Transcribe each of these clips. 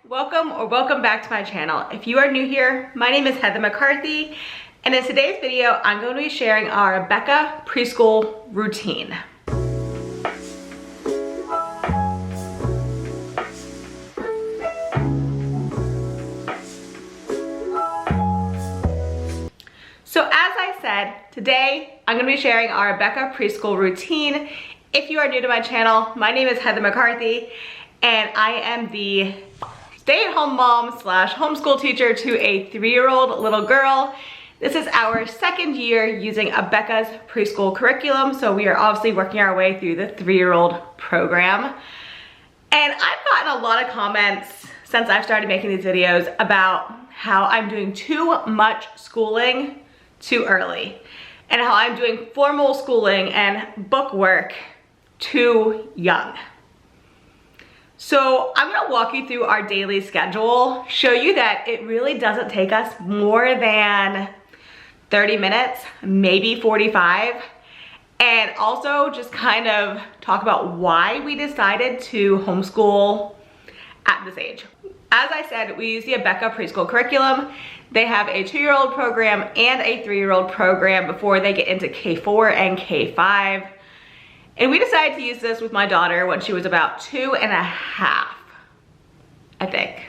Welcome back to my channel. If you are new here, my name is Heather McCarthy, and in today's video, I'm going to be sharing our Abeka preschool routine. So as I said, today I'm going to be sharing our Abeka preschool routine. If you are new to my channel, my name is Heather McCarthy, and I am the stay-at-home mom slash homeschool teacher to a 3-year-old little girl. This is our second year using Abeka's preschool curriculum, so we are obviously working our way through the 3-year-old program. And I've gotten a lot of comments since I've started making these videos about how I'm doing too much schooling too early, and how I'm doing formal schooling and book work too young. So I'm gonna walk you through our daily schedule, show you that it really doesn't take us more than 30 minutes, maybe 45, and also just kind of talk about why we decided to homeschool at this age. As I said, we use the Abeka preschool curriculum. They have a 2-year-old program and a 3-year-old program before they get into K4 and K5. And we decided to use this with my daughter when she was about 2.5, I think.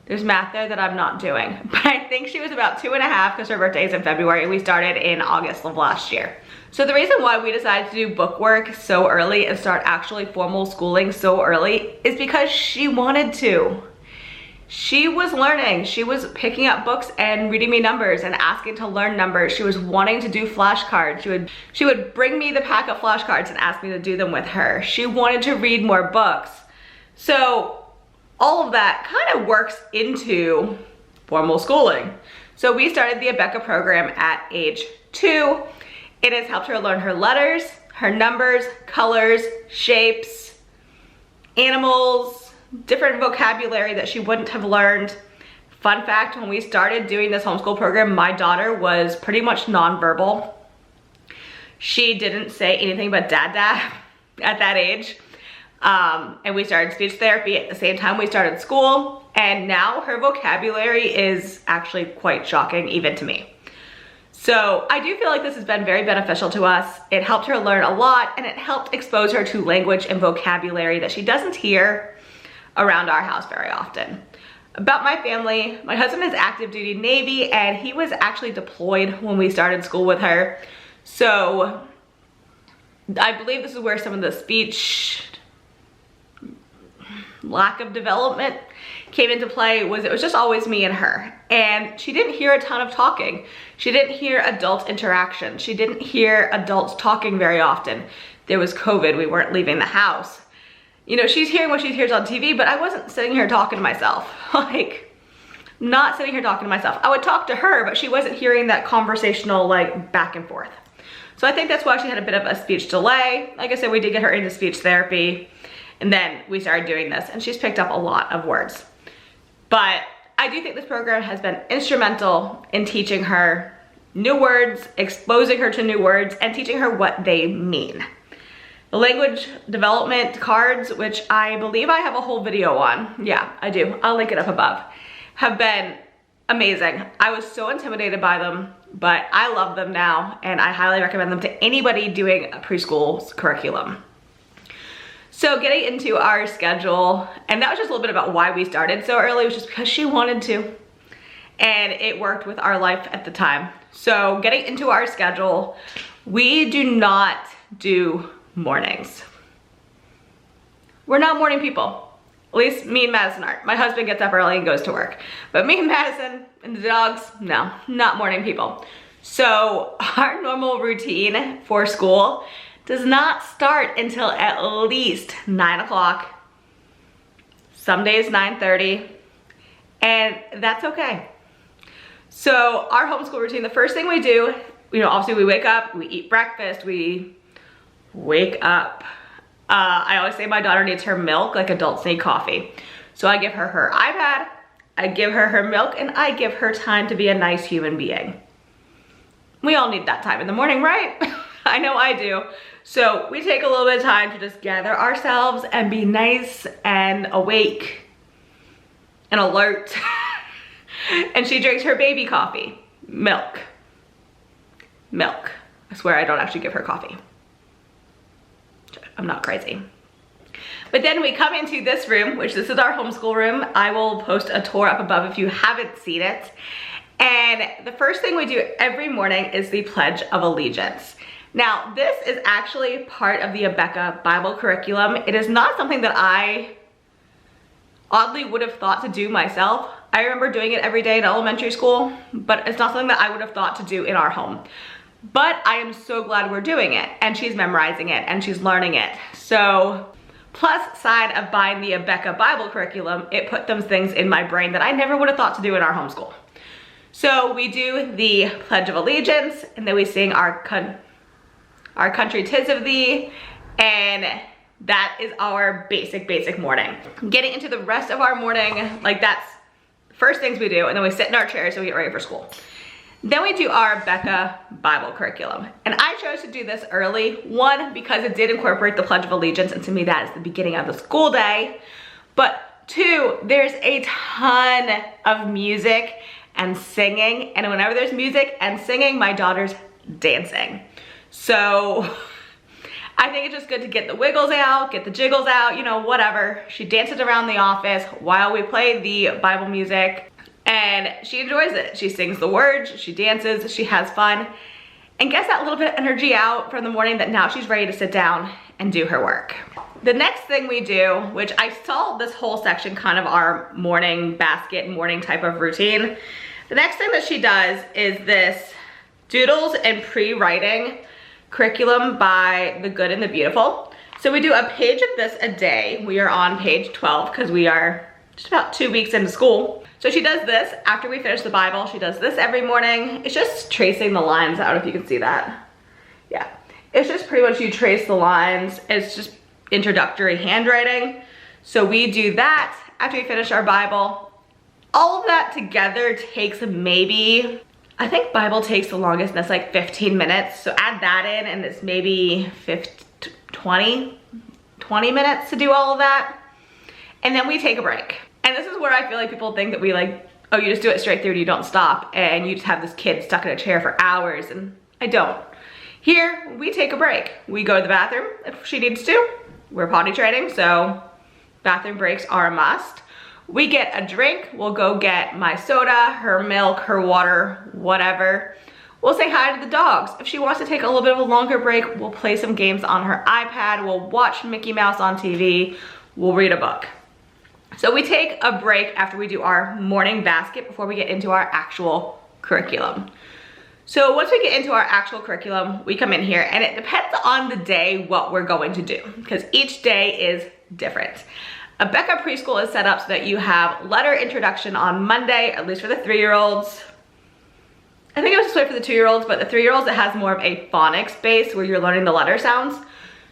There's math there that I'm not doing, but I think she was about 2.5 because her birthday is in February and we started in August of last year. So the reason why we decided to do book work so early and start actually formal schooling so early is because she wanted to. She was learning. She was picking up books and reading me numbers and asking to learn numbers. She was wanting to do flashcards. She would bring me the pack of flashcards and ask me to do them with her. She wanted to read more books. So all of that kind of works into formal schooling. So we started the Abeka program at age 2. It has helped her learn her letters, her numbers, colors, shapes, animals, different vocabulary that she wouldn't have learned. Fun fact, when we started doing this homeschool program, my daughter was pretty much nonverbal. She didn't say anything but dad at that age. And we started speech therapy at the same time we started school, and now her vocabulary is actually quite shocking even to me. So I do feel like this has been very beneficial to us. It helped her learn a lot, and it helped expose her to language and vocabulary that she doesn't hear around our house very often. About my family, my husband is active duty Navy, and he was actually deployed when we started school with her. So I believe this is where some of the speech lack of development came into play. It was just always me and her, and she didn't hear a ton of talking. She didn't hear adult interaction. She didn't hear adults talking very often. There was COVID, we weren't leaving the house. You know, she's hearing what she hears on TV, but I wasn't sitting here talking to myself. Like, not sitting here talking to myself. I would talk to her, but she wasn't hearing that conversational, like, back and forth. So I think that's why she had a bit of a speech delay. Like I said, we did get her into speech therapy, and then we started doing this, and she's picked up a lot of words. But I do think this program has been instrumental in teaching her new words, exposing her to new words, and teaching her what they mean. The language development cards, which I believe I have a whole video on, yeah, I do, I'll link it up above, have been amazing. I was so intimidated by them, but I love them now, and I highly recommend them to anybody doing a preschool curriculum. So getting into our schedule, and that was just a little bit about why we started so early, was just because she wanted to, and it worked with our life at the time. So getting into our schedule, we do not do mornings. We're not morning people. At least me and Madison aren't. My husband gets up early and goes to work. But me and Madison and the dogs, no, not morning people. So our normal routine for school does not start until at least 9 o'clock. Some days 9:30, and that's okay. So our homeschool routine, the first thing we do, you know, obviously we wake up, we eat breakfast, we wake up. I always say my daughter needs her milk like adults need coffee. So I give her her iPad, I give her her milk, and I give her time to be a nice human being. We all need that time in the morning, right? I know I do. So we take a little bit of time to just gather ourselves and be nice and awake and alert. And she drinks her baby coffee. Milk. Milk. I swear I don't actually give her coffee. I'm not crazy. But then we come into this room, which this is our homeschool room. I will post a tour up above if you haven't seen it. And the first thing we do every morning is the Pledge of Allegiance. Now, this is actually part of the Abeka Bible curriculum. It is not something that I oddly would have thought to do myself. I remember doing it every day in elementary school, but it's not something that I would have thought to do in our home. But I am so glad we're doing it, and she's memorizing it and she's learning it. So, plus side of buying the Abeka Bible curriculum, it put those things in my brain that I never would have thought to do in our homeschool. So we do the Pledge of Allegiance, and then we sing our country 'tis of thee, and that is our basic morning. Getting into the rest of our morning, like that's first things we do, and then we sit in our chairs and we get ready for school. Then we do our Abeka Bible curriculum. And I chose to do this early, one, because it did incorporate the Pledge of Allegiance, and to me that is the beginning of the school day. But two, there's a ton of music and singing, and whenever there's music and singing, my daughter's dancing. So I think it's just good to get the wiggles out, get the jiggles out, you know, whatever. She dances around the office while we play the Bible music, and she enjoys it. She sings the words, she dances, she has fun, and gets that little bit of energy out from the morning that now she's ready to sit down and do her work. The next thing we do, which I saw this whole section kind of our morning basket, morning type of routine. The next thing that she does is this doodles and pre-writing curriculum by The Good and the Beautiful. So we do a page of this a day. We are on page 12 because we are just about 2 weeks into school. So she does this after we finish the Bible. She does this every morning. It's just tracing the lines. I don't know if you can see that. Yeah, it's just pretty much you trace the lines. It's just introductory handwriting. So we do that after we finish our Bible. All of that together takes maybe, I think Bible takes the longest, and that's like 15 minutes. So add that in, and it's maybe 20 minutes to do all of that. And then we take a break. And this is where I feel like people think that we like, oh, you just do it straight through and you don't stop, and you just have this kid stuck in a chair for hours, and I don't. Here, we take a break. We go to the bathroom if she needs to. We're potty training, so bathroom breaks are a must. We get a drink. We'll go get my soda, her milk, her water, whatever. We'll say hi to the dogs. If she wants to take a little bit of a longer break, we'll play some games on her iPad. We'll watch Mickey Mouse on TV. We'll read a book. So we take a break after we do our morning basket before we get into our actual curriculum. So once we get into our actual curriculum, we come in here, and it depends on the day what we're going to do, because each day is different. Abeka Preschool is set up so that you have letter introduction on Monday, at least for the 3-year-olds. I think it was this way for the 2-year-olds, but the 3-year-olds, it has more of a phonics base where you're learning the letter sounds.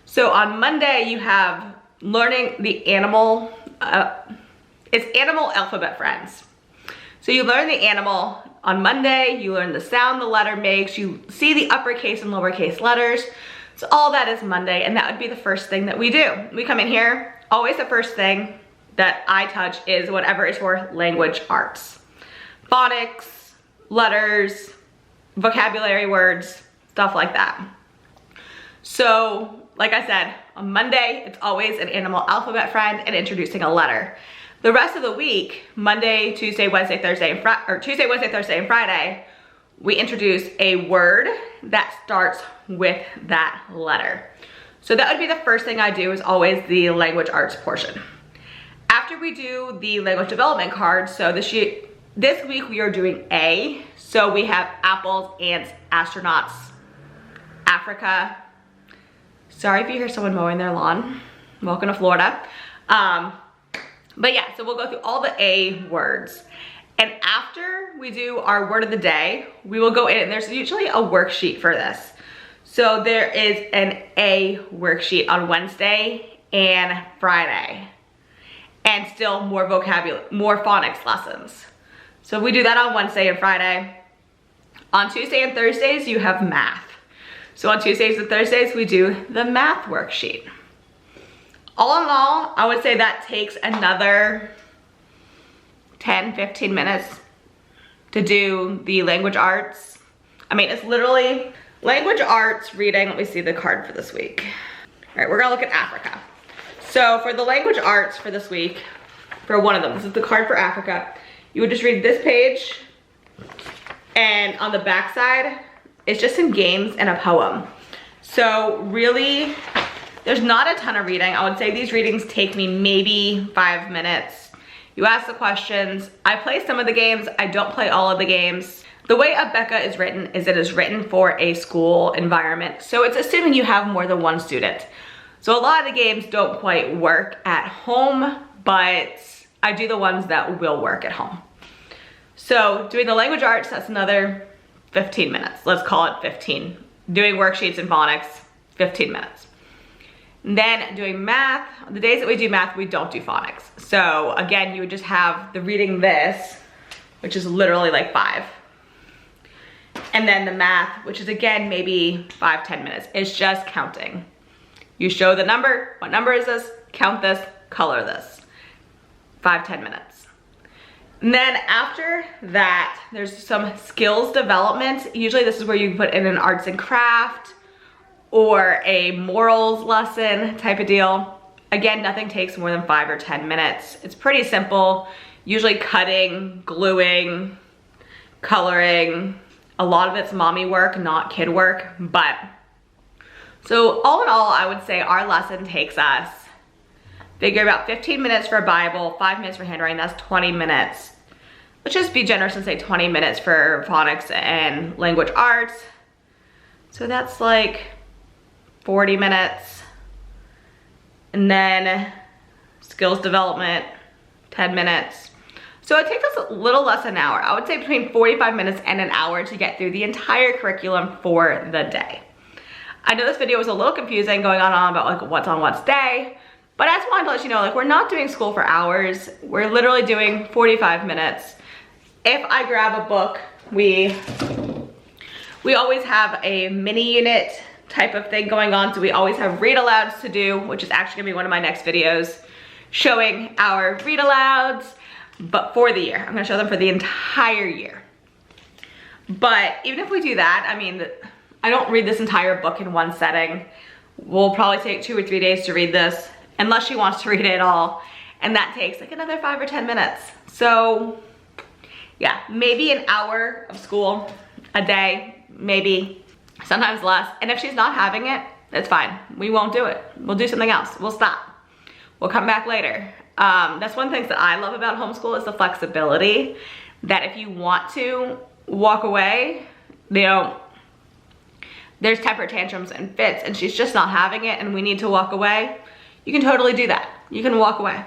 So on Monday, you have learning the animal, it's animal alphabet friends. So you learn the animal on Monday, you learn the sound the letter makes, you see the uppercase and lowercase letters. So all that is Monday, and that would be the first thing that we do. We come in here, always the first thing that I touch is whatever is for language arts. Phonics, letters, vocabulary words, stuff like that. So, like I said, on Monday, it's always an animal alphabet friend and introducing a letter. The rest of the week, Monday, Tuesday, Wednesday, Thursday, and Friday, we introduce a word that starts with that letter. So that would be the first thing I do, is always the language arts portion. After we do the language development card, so this week we are doing A. So we have apples, ants, astronauts, Africa. Sorry if you hear someone mowing their lawn. Welcome to Florida. But yeah, so we'll go through all the A words. And after we do our word of the day, we will go in, and there's usually a worksheet for this. So there is an A worksheet on Wednesday and Friday, and still more vocabulary, more phonics lessons. So we do that on Wednesday and Friday. On Tuesday and Thursdays, you have math. So on Tuesdays and Thursdays, we do the math worksheet. All in all, I would say that takes another 10, 15 minutes to do the language arts. I mean, it's literally language arts, reading. Let me see the card for this week. All right, we're gonna look at Africa. So for the language arts for this week, for one of them, this is the card for Africa. You would just read this page, and on the back side, it's just some games and a poem. So really, there's not a ton of reading. I would say these readings take me maybe 5 minutes. You ask the questions. I play some of the games. I don't play all of the games. The way Abeka is written is it is written for a school environment. So it's assuming you have more than one student. So a lot of the games don't quite work at home, but I do the ones that will work at home. So doing the language arts, that's another 15 minutes. Let's call it 15. Doing worksheets and phonics, 15 minutes. And then doing math, the days that we do math, we don't do phonics. So again, you would just have the reading this, which is literally like 5. And then the math, which is again, maybe 5, 10 minutes. It's just counting. You show the number, what number is this? Count this, color this. 5, 10 minutes. And then after that, there's some skills development. Usually this is where you put in an arts and craft or a morals lesson type of deal. Again, nothing takes more than 5 or 10 minutes. It's pretty simple. Usually cutting, gluing, coloring. A lot of it's mommy work, not kid work, but so all in all, I would say our lesson takes us, figure about 15 minutes for Bible, 5 minutes for handwriting, that's 20 minutes. Let's just be generous and say 20 minutes for phonics and language arts. So that's like 40 minutes. And then skills development, 10 minutes. So it takes us a little less than an hour. I would say between 45 minutes and an hour to get through the entire curriculum for the day. I know this video was a little confusing going on about like what's on what day, but I just wanted to let you know, like, we're not doing school for hours. We're literally doing 45 minutes. If I grab a book, we always have a mini unit type of thing going on. So we always have read alouds to do, which is actually gonna be one of my next videos showing our read alouds, but for the year. I'm gonna show them for the entire year. But even if we do that, I mean, I don't read this entire book in one setting. We'll probably take 2 or 3 days to read this, unless she wants to read it all. And that takes like another 5 or 10 minutes. So yeah, maybe an hour of school a day, maybe, sometimes less. And if she's not having it, that's fine. We won't do it. We'll do something else. We'll stop. We'll come back later. That's one of the things that I love about homeschool is the flexibility that if you want to walk away, you know, there's temper tantrums and fits and she's just not having it and we need to walk away, you can totally do that. You can walk away.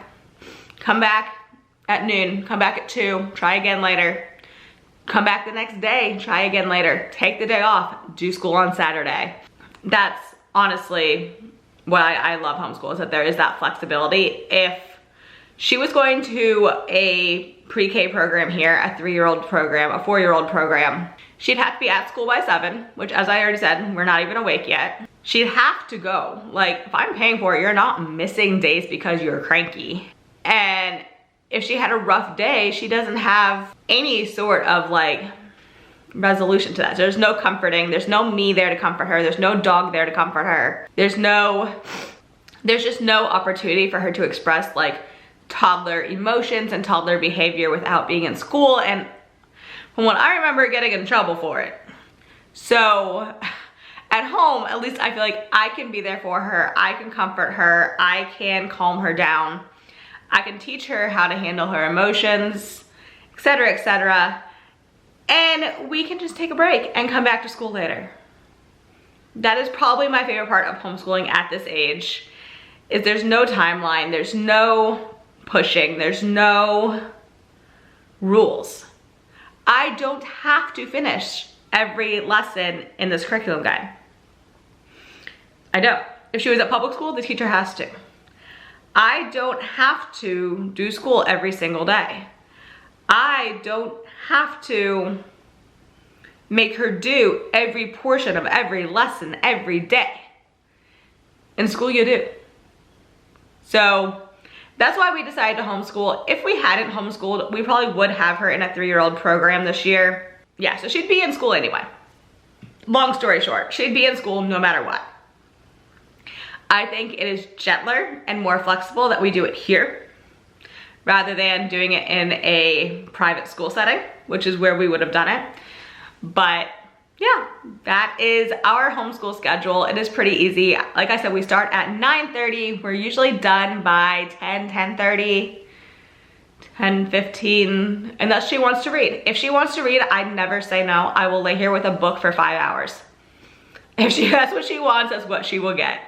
Come back at noon, come back at 2, try again later. Come back the next day, try again later. Take the day off, do school on Saturday. That's honestly what I love homeschool, is that there is that flexibility. If she was going to a pre-K program here, a 3-year-old program, a 4-year-old program, she'd have to be at school by 7, which, as I already said, we're not even awake yet. She'd have to go. Like, if I'm paying for it, you're not missing days because you're cranky. And if she had a rough day, she doesn't have any sort of like resolution to that. So there's no comforting. There's no me there to comfort her. There's no dog there to comfort her. There's just no opportunity for her to express like toddler emotions and toddler behavior without being in school. And from what I remember, getting in trouble for it. So at home, at least I feel like I can be there for her. I can comfort her. I can calm her down. I can teach her how to handle her emotions, etc., etc. And we can just take a break and come back to school later. That is probably my favorite part of homeschooling at this age, is there's no timeline, there's no pushing, there's no rules. I don't have to finish every lesson in this curriculum guide. I don't. If she was at public school, the teacher has to. I don't have to do school every single day. I don't have to make her do every portion of every lesson every day. In school, you do. So That's why we decided to homeschool. If we hadn't homeschooled, we probably would have her in a 3-year-old program this year. Yeah, so she'd be in school anyway. Long story short, she'd be in school no matter what. I think it is gentler and more flexible that we do it here rather than doing it in a private school setting, which is where we would have done it. But yeah, that is our homeschool schedule. It is pretty easy. Like I said, we start at 9:30. We're usually done by 10:30, 10:15, unless she wants to read. If she wants to read, I never say no. I will lay here with a book for 5 hours. If that's what she wants, that's what she will get.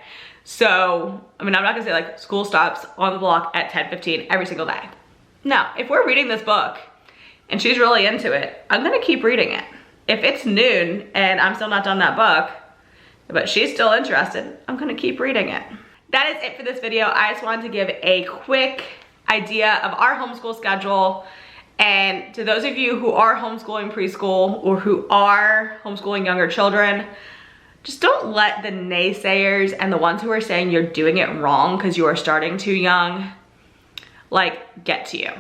So, I mean, I'm not gonna say like school stops on the block at 10:15 every single day. No, if we're reading this book and she's really into it, I'm gonna keep reading it. If it's noon and I'm still not done that book, but she's still interested, I'm gonna keep reading it. That is it for this video. I just wanted to give a quick idea of our homeschool schedule. And to those of you who are homeschooling preschool or who are homeschooling younger children, just don't let the naysayers and the ones who are saying you're doing it wrong because you are starting too young, like, get to you.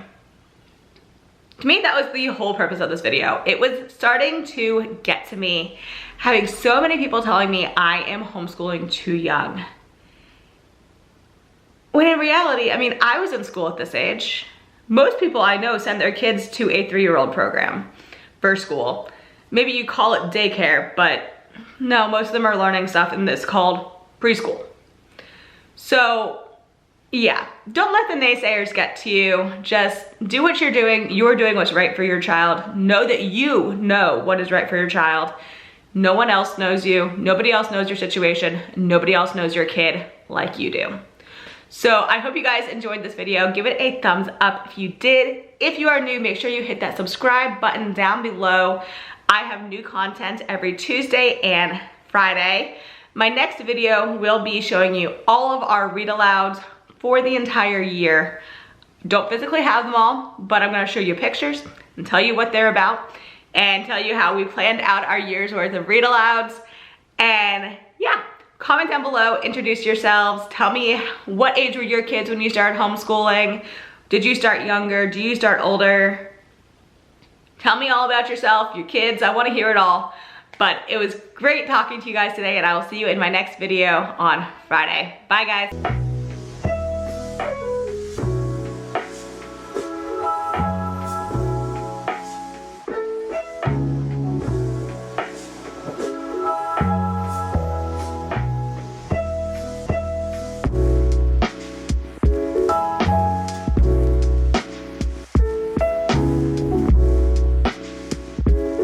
To me, that was the whole purpose of this video. It was starting to get to me, having so many people telling me I am homeschooling too young. When in reality, I mean, I was in school at this age. Most people I know send their kids to a 3-year-old program for school. Maybe you call it daycare, but no, most of them are learning stuff in this called preschool. So yeah, don't let the naysayers get to you. Just do what you're doing. You're doing what's right for your child. Know that you know what is right for your child. No one else knows you. Nobody else knows your situation. Nobody else knows your kid like you do. So I hope you guys enjoyed this video. Give it a thumbs up if you did. If you are new, make sure you hit that subscribe button down below. I have new content every Tuesday and Friday. My next video will be showing you all of our read alouds for the entire year. Don't physically have them all, but I'm gonna show you pictures and tell you what they're about and tell you how we planned out our year's worth of read alouds. And yeah, comment down below, introduce yourselves, tell me what age were your kids when you started homeschooling? Did you start younger? Do you start older? Tell me all about yourself, your kids, I wanna hear it all. But it was great talking to you guys today, and I will see you in my next video on Friday. Bye guys.